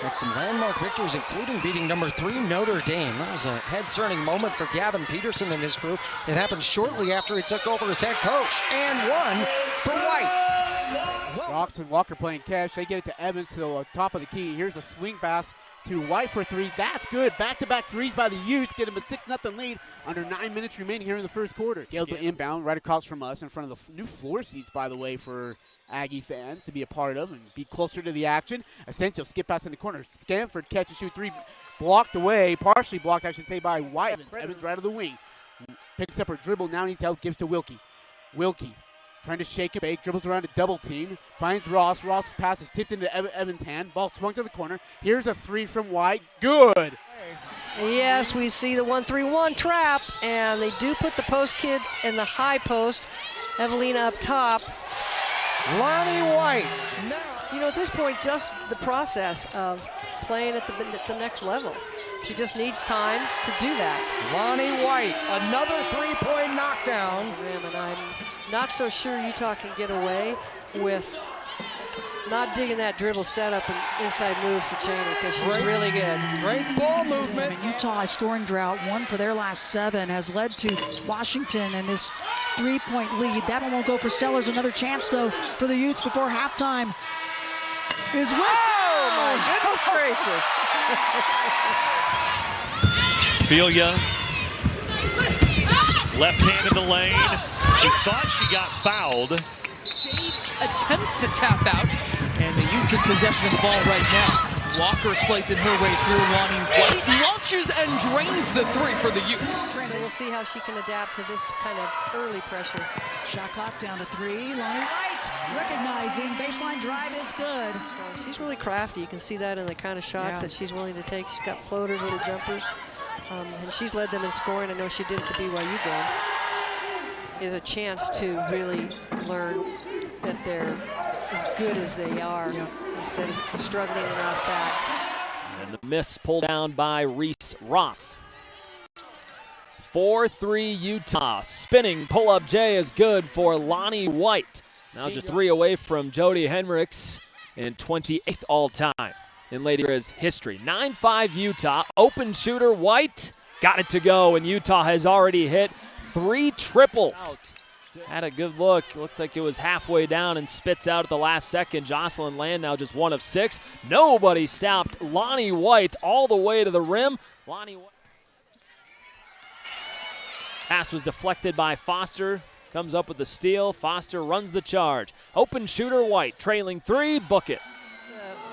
Had some landmark victories, including beating number 3 Notre Dame. That was a head-turning moment for Gavin Peterson and his crew. It happened shortly after he took over as head coach. And one for White. Rox and Walker playing catch. They get it to Evans to the top of the key. Here's a swing pass to White for 3. That's good. Back-to-back threes by the Utes. Get him a 6-0 lead under 9 minutes remaining here in the first quarter. Gales will inbound right across from us in front of the new floor seats, by the way, for Aggie fans to be a part of and be closer to the action. Asensio skip pass in the corner. Stanford catch and shoot 3. Blocked away, partially blocked, I should say, by White. Evans right of the wing. Picks up her dribble, now needs help, gives to Wilkie. Wilkie trying to shake it, bake, dribbles around a double team, finds Ross. Ross' pass is tipped into Evans' hand. Ball swung to the corner. Here's a 3 from White. Good. Yes, we see the 1-3-1 trap, and they do put the post kid in the high post. Evelina up top. Lani White. You know, at this point, just the process of playing at the next level. She just needs time to do that. Lani White, another 3-point knockdown. And I'm not so sure Utah can get away with not digging that dribble setup and inside move for Cheney, because she's really good. Great ball movement. And Utah scoring drought, 1 for their last 7, has led to Washington and this 3-point lead. That one won't go for Sellers. Another chance, though, for the Utes before halftime. Is with. Oh, my goodness gracious. Ophelia, left hand in the lane. She thought she got fouled. Sage attempts to tap out, and the Utes in possession of the ball right now. Walker slicing her way through. Lani White launches and drains the 3 for the Utes. So we'll see how she can adapt to this kind of early pressure. Shot clock down to 3. Lani White recognizing baseline drive is good. She's really crafty. You can see that in the kind of shots that she's willing to take. She's got floaters, little jumpers, and she's led them in scoring. I know she did at the BYU game. Is a chance to really learn that they're as good as they are instead of struggling off that. And the miss pulled down by Reese Ross. 4-3 Utah. Spinning pull-up J is good for Lani White. Now just 3 away from Jody Henricks in 28th all-time in Lady Grizz history. 9-5 Utah. Open shooter White got it to go, and Utah has already hit 3 triples. Had a good look. Looked like it was halfway down and spits out at the last second. Jocelyn Land now just 1 of 6. Nobody stopped Lani White all the way to the rim. Lani White. Pass was deflected by Foster. Comes up with the steal. Foster runs the charge. Open shooter White trailing 3. Book it.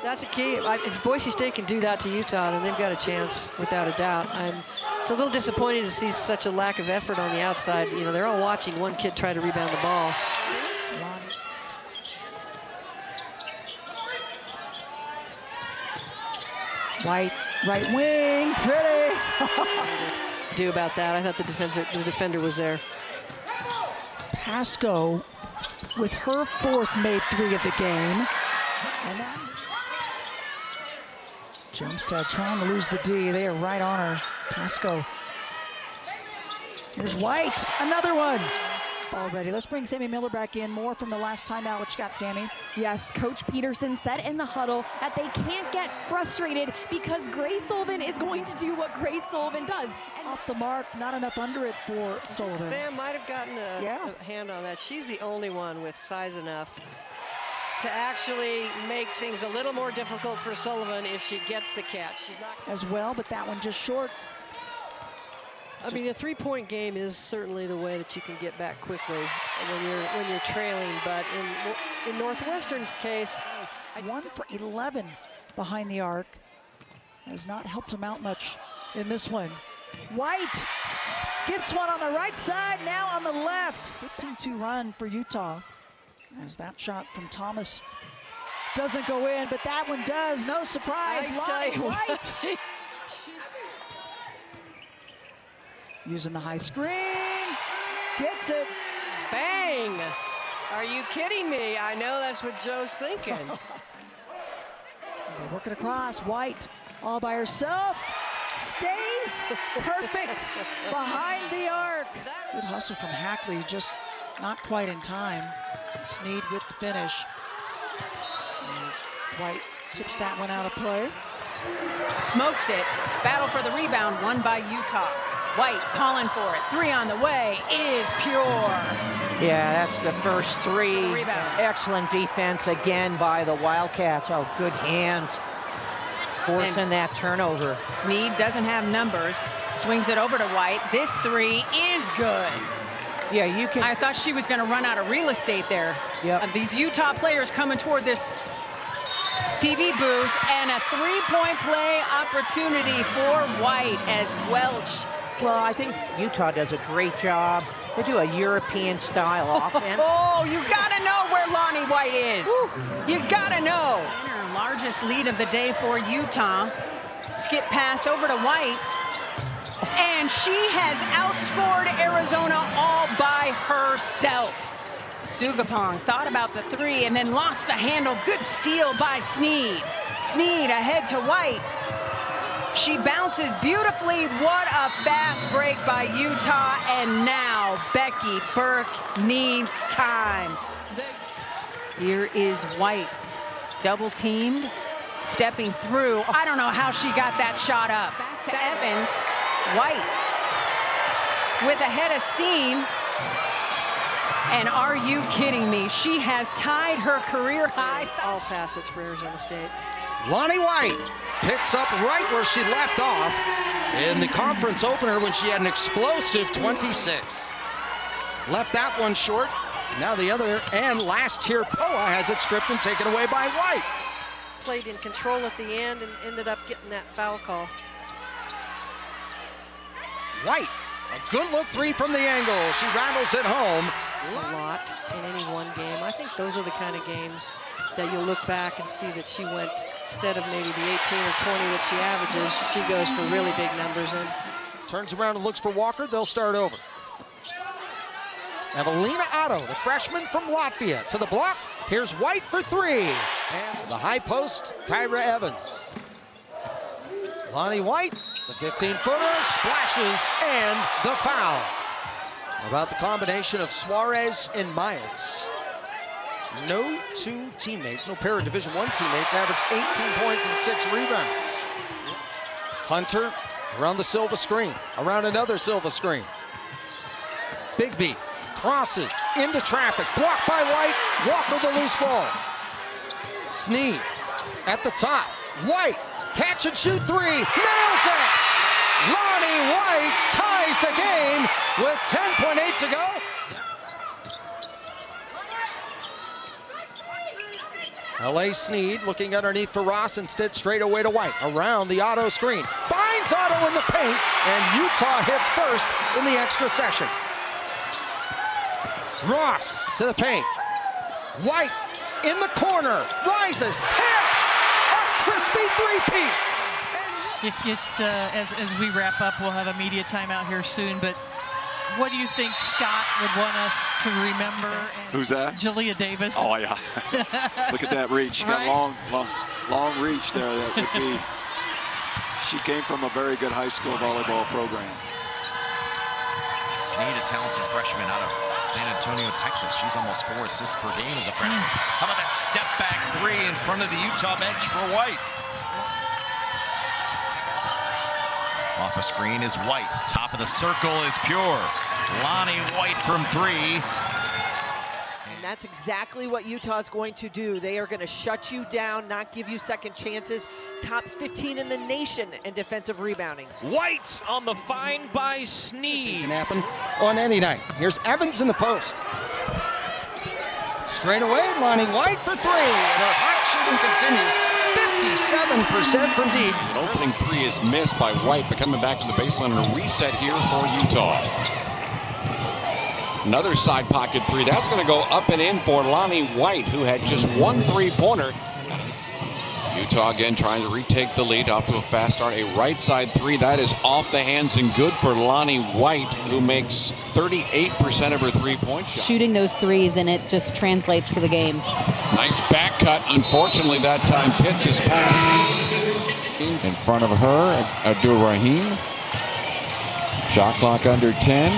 That's a key. If Boise State can do that to Utah, then they've got a chance without a doubt. It's a little disappointing to see such a lack of effort on the outside. You know, they're all watching one kid try to rebound the ball. White, right wing, pretty. Do about that. I thought the defender was there. Pasco with her 4th made 3 of the game. And now Jumstead trying to lose the D. They are right on her. Pasco. Here's White. Another one. Already. Let's bring Sammy Miller back in. More from the last timeout. What you got, Sammy? Yes, Coach Peterson said in the huddle that they can't get frustrated because Grace Sullivan is going to do what Grace Sullivan does. And off the mark, not enough under it for Sullivan. Sam might have gotten a hand on that. She's the only one with size enough to actually make things a little more difficult for Sullivan if she gets the catch. She's not as well, but that one just short. I mean, a 3-point game is certainly the way that you can get back quickly when you're trailing. But in Northwestern's case, 1 for 11 behind the arc has not helped him out much in this one. White gets one on the right side, now on the left. 15-2 run for Utah. As that shot from Thomas doesn't go in, but that one does. No surprise. Lani White. Using the high screen. Gets it. Bang! Are you kidding me? I know that's what Joe's thinking. They work it across. White all by herself. Stays perfect behind the arc. Good hustle from Hackley, just not quite in time. Sneed with the finish. As White Tips that one out of play. Smokes it. Battle for the rebound, won by Utah. White calling for it. 3 on the way is pure. Yeah, that's the first 3. Rebound. Excellent defense again by the Wildcats. Oh, good hands. Forcing that turnover. Sneed doesn't have numbers. Swings it over to White. This 3 is good. Yeah, you can. I thought she was going to run out of real estate there. Yep. These Utah players coming toward this TV booth, and a 3-point play opportunity for White as Welch. Well, I think Utah does a great job. They do a European-style offense. Oh, you got to know where Lani White is. You got to know. Her largest lead of the day for Utah. Skip pass over to White. And she has outscored Arizona all by herself. Sugapong thought about the 3 and then lost the handle. Good steal by Sneed. Sneed ahead to White. She bounces beautifully. What a fast break by Utah. And now Becky Burke needs time. Here is White. Double teamed. Stepping through. I don't know how she got that shot up. Back to Evans. White with a head of steam. And are you kidding me? She has tied her career high. All facets for Arizona State. Lani White picks up right where she left off in the conference opener when she had an explosive 26. Left that one short. Now the other, and last here, Poa has it stripped and taken away by White. Played in control at the end and ended up getting that foul call. White, a good look 3 from the angle. She rattles it home. A lot in any one game. I think those are the kind of games that you'll look back and see that she went, instead of maybe the 18 or 20 that she averages, she goes for really big numbers. And turns around and looks for Walker. They'll start over. Evelina Otto, the freshman from Latvia, to the block. Here's White for 3. And the high post, Kyra Evans. Lani White, the 15-footer, splashes, and the foul. About the combination of Suarez and Miles. No 2 teammates, no pair of Division I teammates, average 18 points and 6 rebounds. Hunter around the Silva screen, around another Silva screen. Bigby crosses into traffic, blocked by White. Walker the loose ball. Sneed at the top. White, catch and shoot 3, nails it! Lani White ties the game with 10.8 to go. L.A. Sneed looking underneath for Ross, instead straight away to White. Around the Otto screen. Finds Otto in the paint, and Utah hits first in the extra session. Ross to the paint. White in the corner. Rises, hits! A crispy 3-piece. Just as we wrap up, we'll have a media timeout here soon, but what do you think Scott would want us to remember? Who's that? Jalea Davis. Oh, yeah. Look at that reach. She got long reach there. That would be. She came from a very good high school volleyball program. Sneed, a talented freshman out of San Antonio, Texas. She's almost 4 assists per game as a freshman. How about that step back 3 in front of the Utah bench for White? Off a screen is White. Top of the circle is pure. Lani White from 3. And that's exactly what Utah's going to do. They are going to shut you down, not give you second chances. Top 15 in the nation in defensive rebounding. White on the find by Sneed. Can happen on any night. Here's Evans in the post. Straight away, Lani White for 3. And her hot shooting continues. 57% from deep. An opening 3 is missed by White, but coming back to the baseline and a reset here for Utah. Another side pocket 3. That's going to go up and in for Lani White, who had just 1 3-pointer. Utah again trying to retake the lead, off to a fast start. A right side 3, that is off the hands and good for Lani White, who makes 38% of her 3-point shot. Shooting those threes, and it just translates to the game. Nice back cut. Unfortunately, that time Pitts his pass. In front of her, Abdul Rahim. Shot clock under 10.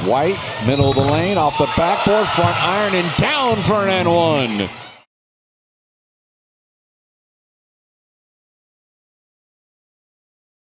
White, middle of the lane, off the backboard, front iron, and down for an N1.